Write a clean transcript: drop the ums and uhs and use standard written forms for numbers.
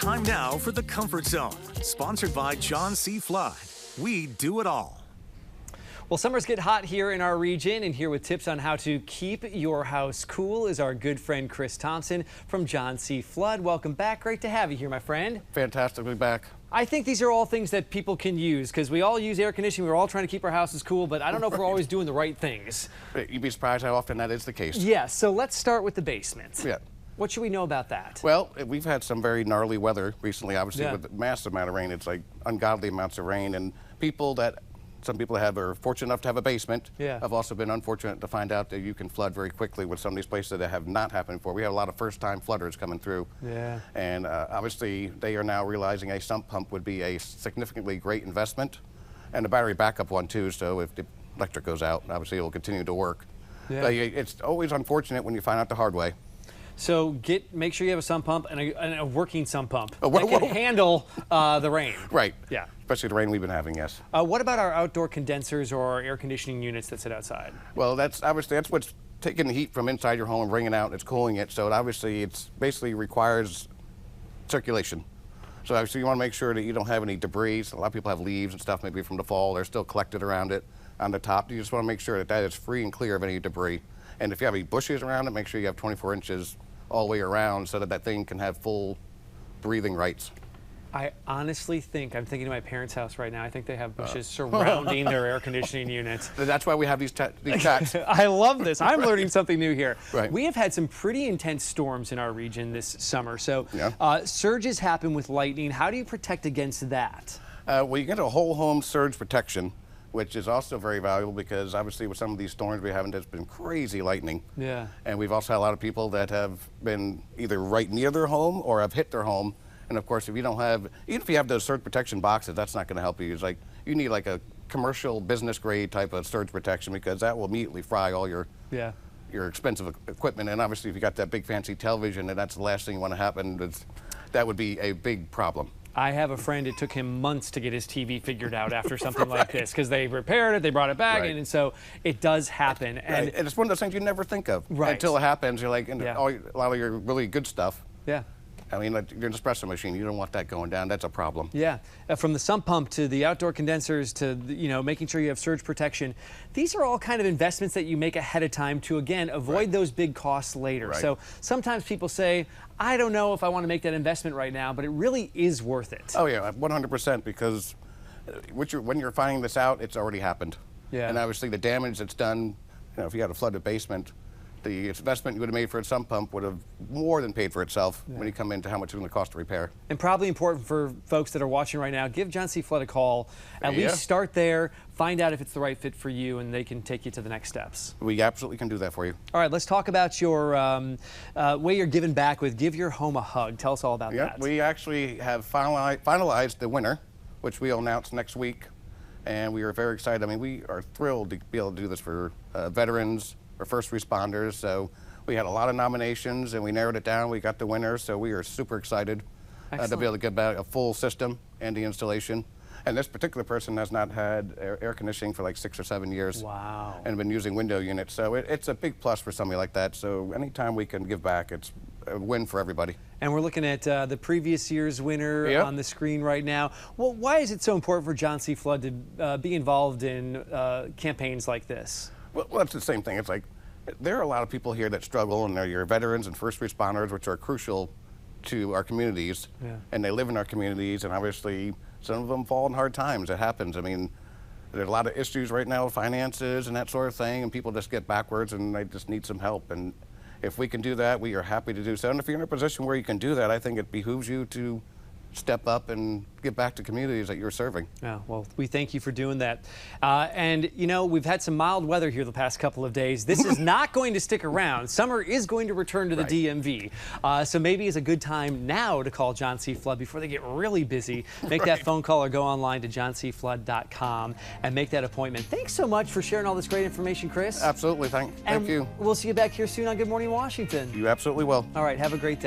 Time now for the Comfort Zone, sponsored by John C. Flood. We do it all. Well, summers get hot here in our region, and here with tips on how to keep your house cool is our good friend Chris Thompson from John C. Flood. Welcome back. Great to have you here, my friend. Fantastic to be back. I think these are all things that people can use because we all use air conditioning. We're all trying to keep our houses cool, but I don't know if we're always doing the right things. You'd be surprised how often that is the case. Yeah, so let's start with the basement. Yeah. What should we know about that? Well, we've had some very gnarly weather recently, obviously, with a massive amount of rain. It's like ungodly amounts of rain, and some people are fortunate enough to have a basement. Yeah. Have also been unfortunate to find out that you can flood very quickly with some of these places that have not happened before. We have a lot of first-time flooders coming through. Yeah. And obviously, they are now realizing a sump pump would be a significantly great investment, and a battery backup one too. So if the electric goes out, obviously it will continue to work. Yeah. But it's always unfortunate when you find out the hard way. So make sure you have a sump pump and a working sump pump that can handle the rain. Right. Yeah. Especially the rain we've been having, yes. What about our outdoor condensers or our air conditioning units that sit outside? Well, that's what's taking the heat from inside your home and bringing it out, and it's cooling it. So it's basically requires circulation. So obviously you want to make sure that you don't have any debris. So a lot of people have leaves and stuff maybe from the fall. They're still collected around it on the top. You just want to make sure that is free and clear of any debris. And if you have any bushes around it, make sure you have 24 inches all the way around so that thing can have full breathing rights. I honestly think, I'm thinking of my parents' house right now, I think they have bushes surrounding their air conditioning units. That's why we have these chats. I love this. I'm learning something new here. Right. We have had some pretty intense storms in our region this summer. So yeah. Surges happen with lightning. How do you protect against that? Well, you get a whole home surge protection, which is also very valuable because obviously with some of these storms we haven't, there's been crazy lightning. Yeah. And we've also had a lot of people that have been either right near their home or have hit their home. And of course, if you don't have, even if you have those surge protection boxes, that's not going to help you. It's like, you need like a commercial business grade type of surge protection because that will immediately fry all your expensive equipment. And obviously if you got that big fancy television and that's the last thing you want to happen, that would be a big problem. I have a friend, it took him months to get his TV figured out after something like this because they repaired it, they brought it back, and so it does happen. And it's one of those things you never think of until it happens. You're like, a lot of your really good stuff. Yeah. I mean, like your espresso machine, you don't want that going down. That's a problem. Yeah, from the sump pump to the outdoor condensers to making sure you have surge protection. These are all kind of investments that you make ahead of time to, again, avoid those big costs later. Right. So sometimes people say, I don't know if I want to make that investment right now, but it really is worth it. Oh yeah, 100%, because when you're finding this out, it's already happened. Yeah. And obviously the damage that's done, if you had a flooded basement, the investment you would have made for a sump pump would have more than paid for itself when you come into how much it's going to cost to repair. And probably important for folks that are watching right now, give John C. Flood a call. At least start there, find out if it's the right fit for you, and they can take you to the next steps. We absolutely can do that for you. All right, let's talk about your way you're giving back with Give Your Home a Hug. Tell us all about that. We actually have finalized the winner, which we'll announce next week, and we are very excited. I mean, we are thrilled to be able to do this for veterans, for first responders. So we had a lot of nominations and we narrowed it down. We got the winner, so we are super excited to be able to get back a full system and the installation. And this particular person has not had air conditioning for like 6 or 7 years. Wow. And been using window units. So it's a big plus for somebody like that. So anytime we can give back, it's a win for everybody. And we're looking at the previous year's winner on the screen right now. Well, why is it so important for John C. Flood to be involved in campaigns like this? Well, it's the same thing. It's like there are a lot of people here that struggle, and they're your veterans and first responders, which are crucial to our communities. Yeah. And they live in our communities, and obviously some of them fall in hard times. It happens. I mean, there's a lot of issues right now with finances and that sort of thing, and people just get backwards and they just need some help. And if we can do that, we are happy to do so. And if you're in a position where you can do that, I think it behooves you to step up and give back to communities that you're serving. Yeah, well, we thank you for doing that. And, we've had some mild weather here the past couple of days. This is not going to stick around. Summer is going to return to the DMV. So maybe it's a good time now to call John C. Flood before they get really busy. Make that phone call or go online to johncflood.com and make that appointment. Thanks so much for sharing all this great information, Chris. Absolutely. Thank you. We'll see you back here soon on Good Morning Washington. You absolutely will. All right, have a great day.